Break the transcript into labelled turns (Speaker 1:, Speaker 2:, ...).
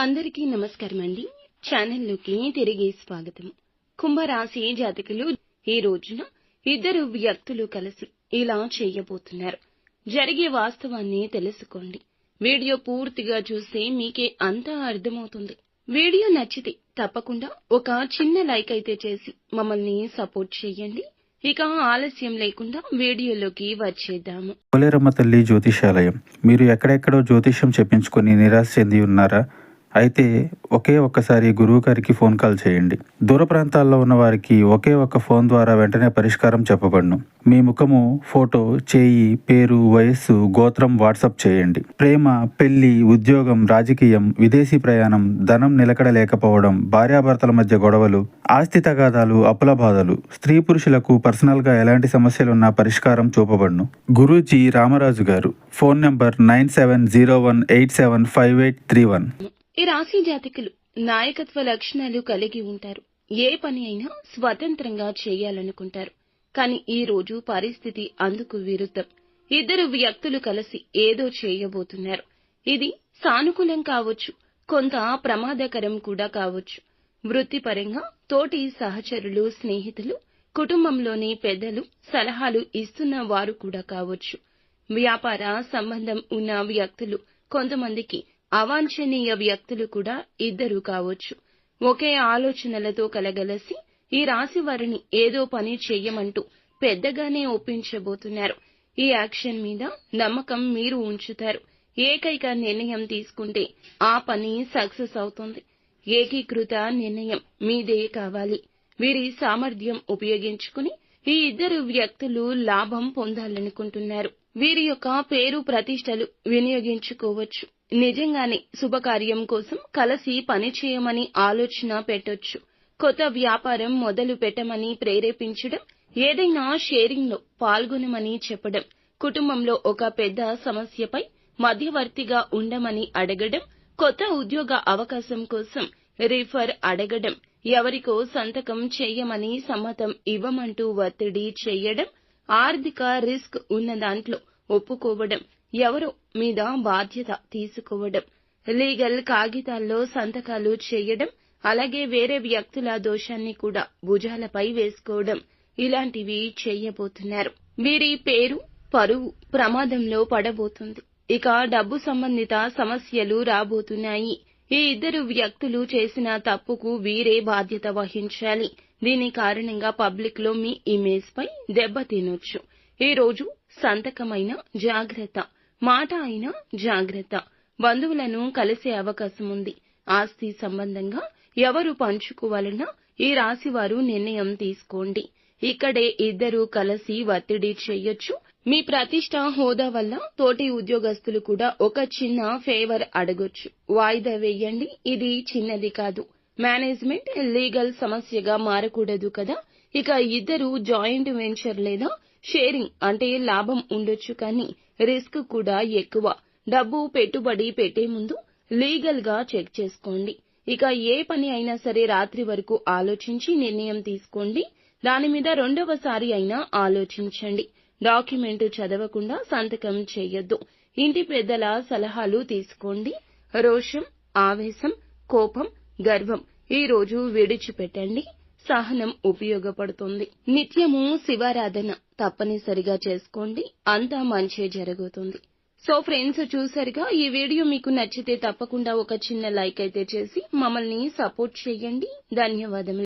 Speaker 1: అందరికీ నమస్కారం అండి. ఛానల్లోకి తిరిగి స్వాగతం. కుంభరాశి జాతకులు ఈ రోజున ఇద్దరు వ్యక్తులు కలిసి ఇలా చేయబోతున్నారు. జరిగే వాస్తవాన్ని తెలుసుకోండి. వీడియో పూర్తిగా చూస్తే మీకే అంతా అర్థమవుతుంది. వీడియో నచ్చితే తప్పకుండా ఒక చిన్న లైక్ అయితే చేసి మమ్మల్ని సపోర్ట్ చేయండి. ఇక ఆలస్యం లేకుండా వీడియోలోకి వచ్చేద్దాము.
Speaker 2: పోలేరమ్మ తల్లి జ్యోతిషాలయం. మీరు ఎక్కడెక్కడో జ్యోతిష్యం చెప్పించుకొని నిరాశ చెంది ఉన్నారా? అయితే ఒక్కసారి గురువు గారికి ఫోన్ కాల్ చేయండి. దూర ప్రాంతాల్లో ఉన్న వారికి ఒకే ఒక్క ఫోన్ ద్వారా వెంటనే పరిష్కారం చెప్పబడును. మీ ముఖము, ఫోటో, చేయి, పేరు, వయస్సు, గోత్రం వాట్సాప్ చేయండి. ప్రేమ, పెళ్లి, ఉద్యోగం, రాజకీయం, విదేశీ ప్రయాణం, ధనం నిలకడ లేకపోవడం, భార్యాభర్తల మధ్య గొడవలు, ఆస్తి తగాదాలు, అప్పుల బాధలు, స్త్రీ పురుషులకు పర్సనల్ గా ఎలాంటి సమస్యలున్నా పరిష్కారం చూపబడును. గురూజీ రామరాజు గారు. Phone number 9701875831.
Speaker 1: ఈ రాశి జాతకులు నాయకత్వ లక్షణాలు కలిగి ఉంటారు. ఏ పని అయినా స్వతంత్రంగా చేయాలనుకుంటారు. కానీ ఈ రోజు పరిస్థితి అందుకు విరుద్ధం. ఇద్దరు వ్యక్తులు కలిసి ఏదో చేయబోతున్నారు. ఇది సానుకూలం కావచ్చు, కొంత ప్రమాదకరం కూడా కావచ్చు. వృత్తిపరంగా తోటి సహచరులు, స్నేహితులు, కుటుంబంలోని పెద్దలు సలహాలు ఇస్తున్న వారు కూడా కావచ్చు. వ్యాపార సంబంధం ఉన్న వ్యక్తులు, కొంతమందికి అవాంఛనీయ వ్యక్తులు కూడా ఇద్దరు కావచ్చు. ఒకే ఆలోచనలతో కలగలసి ఈ రాశి వారిని ఏదో పని చెయ్యమంటూ పెద్దగానే ఒప్పించబోతున్నారు. ఈ యాక్షన్ మీద నమ్మకం మీరు ఉంచుతారు. ఏకైక నిర్ణయం తీసుకుంటే ఆ పని సక్సెస్ అవుతుంది. ఏకీకృత నిర్ణయం మీదే కావాలి. వీరి సామర్థ్యం ఉపయోగించుకుని ఈ ఇద్దరు వ్యక్తులు లాభం పొందాలనుకుంటున్నారు. వీరి యొక్క పేరు ప్రతిష్టలు వినియోగించుకోవచ్చు. నిజంగానే శుభకార్యం కోసం కలిసి పనిచేయమని ఆలోచన పెట్టొచ్చు. కొత్త వ్యాపారం మొదలు పెట్టమని ప్రేరేపించడం, ఏదైనా షేరింగ్ లో పాల్గొనమని చెప్పడం, కుటుంబంలో ఒక పెద్ద సమస్యపై మధ్యవర్తిగా ఉండమని అడగడం, కొత్త ఉద్యోగ అవకాశం కోసం రిఫర్ అడగడం, ఎవరికో సంతకం చేయమని సమ్మతం ఇవ్వమంటూ ఒత్తిడి చేయడం, ఆర్థిక రిస్క్ ఉన్న దాంట్లో ఒప్పుకోవడం, ఎవరో మీద బాధ్యత తీసుకోవడం, లీగల్ కాగితాల్లో సంతకాలు చేయడం, అలాగే వేరే వ్యక్తుల దోషాన్ని కూడా భుజాలపై వేసుకోవడం, ఇలాంటివి చేయబోతున్నారు. వీరి పేరు, పరువు ప్రమాదంలో పడబోతుంది. ఇక డబ్బు సంబంధిత సమస్యలు రాబోతున్నాయి. ఈ ఇద్దరు వ్యక్తులు చేసిన తప్పుకు వీరే బాధ్యత వహించాలి. దీని కారణంగా పబ్లిక్ లో మీ ఇమేజ్ పై దెబ్బ తినొచ్చు. ఈ రోజు సంతకమైన జాగ్రత్త, మాట అయినా జాగ్రత్త. బంధువులను కలిసే అవకాశం ఉంది. ఆస్తి సంబంధంగా ఎవరు పంచుకోవాలన్నా ఈ రాశివారు నిర్ణయం తీసుకోండి. ఇక్కడే ఇద్దరు కలిసి ఒత్తిడి చేయొచ్చు. మీ ప్రతిష్ట, హోదా వల్ల తోటి ఉద్యోగస్తులు కూడా ఒక చిన్న ఫేవర్ అడగొచ్చు. వాయిదా వేయండి. ఇది చిన్నది కాదు. మేనేజ్మెంట్, లీగల్ సమస్యగా మారకూడదు కదా. ఇక ఇద్దరు జాయింట్ వెంచర్ లేదా షేరింగ్ అంటే లాభం ఉండొచ్చు, కానీ రిస్క్ కూడా ఎక్కువ. డబ్బు పెట్టుబడి పెట్టే ముందు లీగల్ గా చెక్ చేసుకోండి. ఇక ఏ పని అయినా సరే రాత్రి వరకు ఆలోచించి నిర్ణయం తీసుకోండి. దాని మీద రెండవసారి అయినా ఆలోచించండి. డాక్యుమెంట్ చదవకుండా సంతకం చేయొద్దు. ఇంటి పెద్దల సలహాలు తీసుకోండి. రోషం, ఆవేశం, కోపం, గర్వం ఈ రోజు విడిచిపెట్టండి. సహనం ఉపయోగపడుతుంది. నిత్యము శివారాధన తప్పనిసరిగా చేసుకోండి. అంతా మంచే జరుగుతుంది. సో ఫ్రెండ్స్, చూసారుగా. ఈ వీడియో మీకు నచ్చితే తప్పకుండా ఒక చిన్న లైక్ అయితే చేసి మమ్మల్ని సపోర్ట్ చేయండి. ధన్యవాదములు.